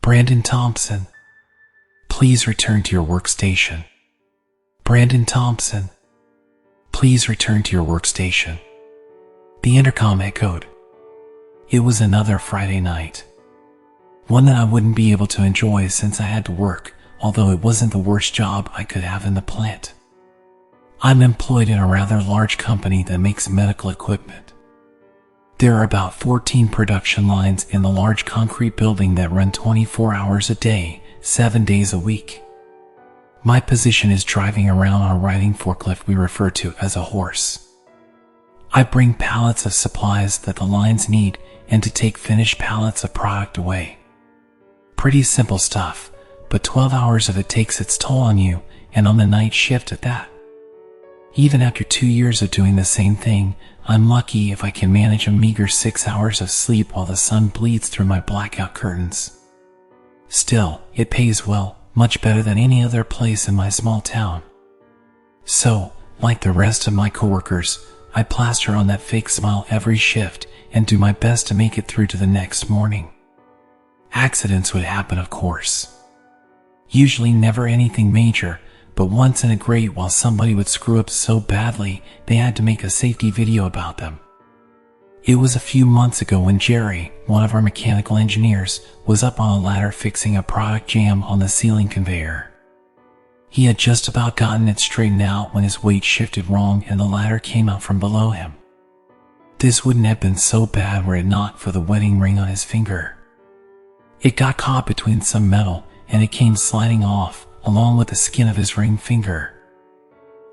Brandon Thompson, please return to your workstation. Brandon Thompson, please return to your workstation. The intercom echoed. It was another Friday night. One that I wouldn't be able to enjoy since I had to work, although it wasn't the worst job I could have in the plant. I'm employed in a rather large company that makes medical equipment. There are about 14 production lines in the large concrete building that run 24 hours a day, 7 days a week. My position is driving around on a riding forklift we refer to as a horse. I bring pallets of supplies that the lines need and to take finished pallets of product away. Pretty simple stuff, but 12 hours of it takes its toll on you, and on the night shift at that. Even after 2 years of doing the same thing, I'm lucky if I can manage a meager 6 hours of sleep while the sun bleeds through my blackout curtains. Still, it pays well, much better than any other place in my small town. So, like the rest of my coworkers, I plaster on that fake smile every shift and do my best to make it through to the next morning. Accidents would happen, of course. Usually never anything major, but once in a great while somebody would screw up so badly they had to make a safety video about them. It was a few months ago when Jerry, one of our mechanical engineers, was up on a ladder fixing a product jam on the ceiling conveyor. He had just about gotten it straightened out when his weight shifted wrong and the ladder came out from below him. This wouldn't have been so bad were it not for the wedding ring on his finger. It got caught between some metal and it came sliding off, along with the skin of his ring finger.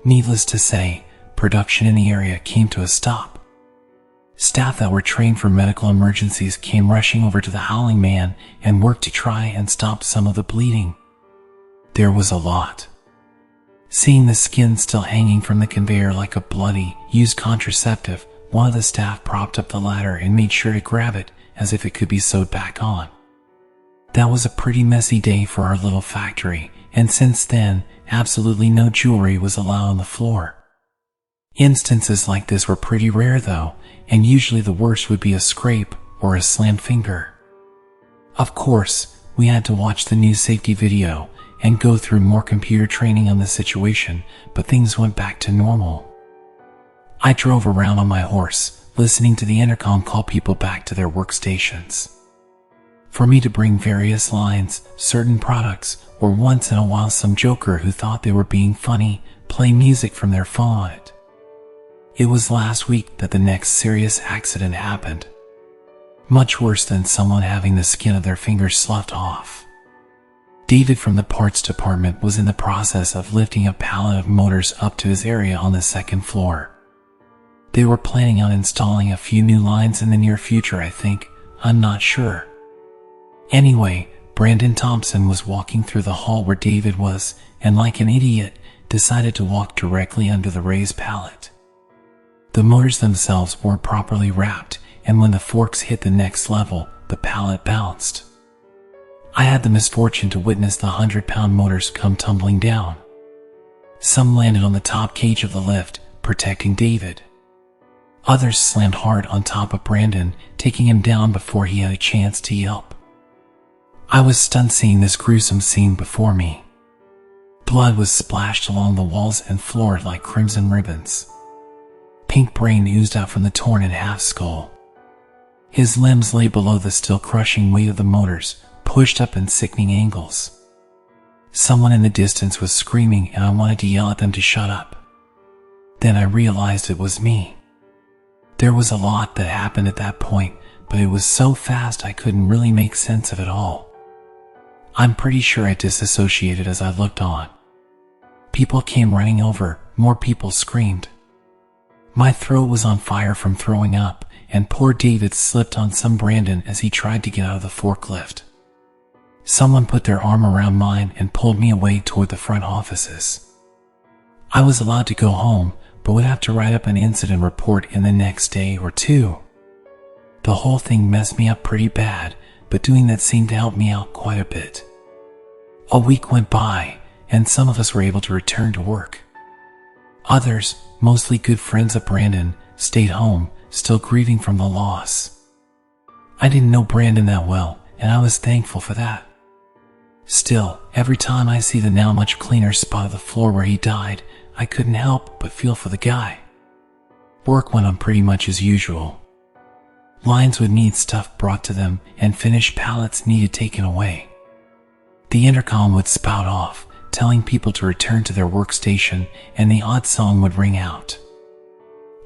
Needless to say, production in the area came to a stop. Staff that were trained for medical emergencies came rushing over to the howling man and worked to try and stop some of the bleeding. There was a lot. Seeing the skin still hanging from the conveyor like a bloody, used contraceptive, one of the staff propped up the ladder and made sure to grab it as if it could be sewed back on. That was a pretty messy day for our little factory, and since then, absolutely no jewelry was allowed on the floor. Instances like this were pretty rare though, and usually the worst would be a scrape or a slammed finger. Of course, we had to watch the new safety video and go through more computer training on the situation, but things went back to normal. I drove around on my horse, listening to the intercom call people back to their workstations. For me to bring various lines, certain products, or once in a while some joker who thought they were being funny, play music from their phone on it. It was last week that the next serious accident happened. Much worse than someone having the skin of their fingers sloughed off. David from the parts department was in the process of lifting a pallet of motors up to his area on the second floor. They were planning on installing a few new lines in the near future, I think. I'm not sure. Anyway, Brandon Thompson was walking through the hall where David was, and like an idiot, decided to walk directly under the raised pallet. The motors themselves weren't properly wrapped, and when the forks hit the next level, the pallet bounced. I had the misfortune to witness the 100-pound motors come tumbling down. Some landed on the top cage of the lift, protecting David. Others slammed hard on top of Brandon, taking him down before he had a chance to yelp. I was stunned seeing this gruesome scene before me. Blood was splashed along the walls and floor like crimson ribbons. Pink brain oozed out from the torn in half skull. His limbs lay below the still crushing weight of the motors, pushed up in sickening angles. Someone in the distance was screaming and I wanted to yell at them to shut up. Then I realized it was me. There was a lot that happened at that point, but it was so fast I couldn't really make sense of it all. I'm pretty sure I disassociated as I looked on. People came running over, more people screamed. My throat was on fire from throwing up, and poor David slipped on some Brandon as he tried to get out of the forklift. Someone put their arm around mine and pulled me away toward the front offices. I was allowed to go home, but would have to write up an incident report in the next day or two. The whole thing messed me up pretty bad, but doing that seemed to help me out quite a bit. A week went by, and some of us were able to return to work. Others, mostly good friends of Brandon, stayed home, still grieving from the loss. I didn't know Brandon that well, and I was thankful for that. Still, every time I see the now much cleaner spot of the floor where he died, I couldn't help but feel for the guy. Work went on pretty much as usual. Lines would need stuff brought to them and finished pallets needed taken away. The intercom would spout off, telling people to return to their workstation, and the odd song would ring out.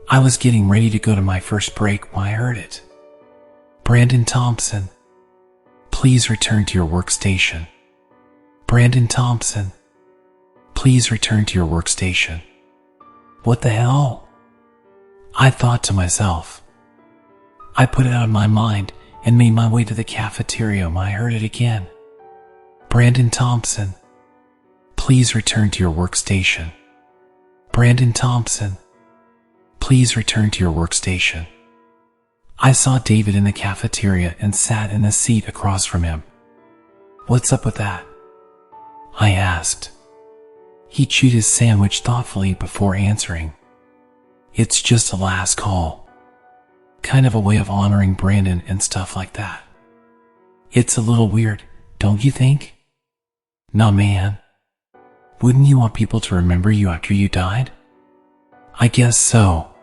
I was getting ready to go to my first break when I heard it. Brandon Thompson, please return to your workstation. Brandon Thompson, please return to your workstation. What the hell? I thought to myself. I put it out of my mind and made my way to the cafeteria when I heard it again. Brandon Thompson, please return to your workstation. Brandon Thompson, please return to your workstation. I saw David in the cafeteria and sat in the seat across from him. What's up with that? I asked. He chewed his sandwich thoughtfully before answering. It's just a last call. Kind of a way of honoring Brandon and stuff like that. It's a little weird, don't you think? Nah, man. Wouldn't you want people to remember you after you died? I guess so.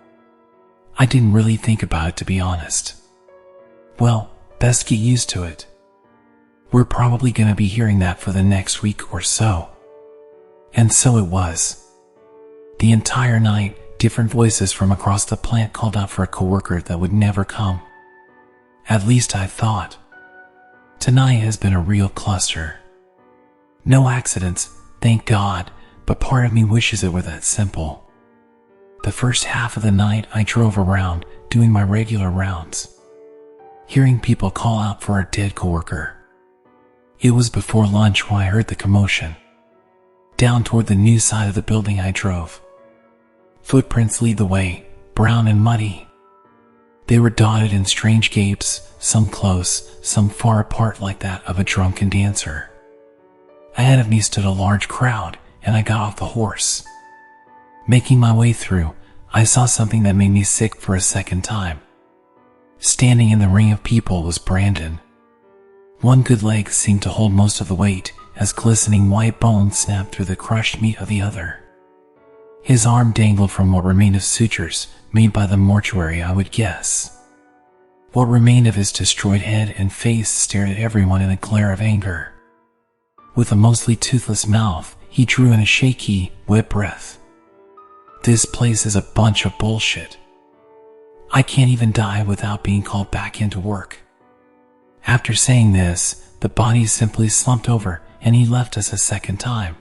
I didn't really think about it, to be honest. Well, best get used to it. We're probably gonna be hearing that for the next week or so. And so it was. The entire night, different voices from across the plant called out for a coworker that would never come. At least I thought. Tonight has been a real cluster. No accidents, thank God, but part of me wishes it were that simple. The first half of the night I drove around, doing my regular rounds, hearing people call out for a dead coworker. It was before lunch when I heard the commotion. Down toward the new side of the building I drove. Footprints lead the way, brown and muddy. They were dotted in strange gapes, some close, some far apart like that of a drunken dancer. Ahead of me stood a large crowd, and I got off the horse. Making my way through, I saw something that made me sick for a second time. Standing in the ring of people was Brandon. One good leg seemed to hold most of the weight, as glistening white bones snapped through the crushed meat of the other. His arm dangled from what remained of sutures, made by the mortuary, I would guess. What remained of his destroyed head and face stared at everyone in a glare of anger. With a mostly toothless mouth, he drew in a shaky, wet breath. This place is a bunch of bullshit. I can't even die without being called back into work. After saying this, the body simply slumped over and he left us a second time.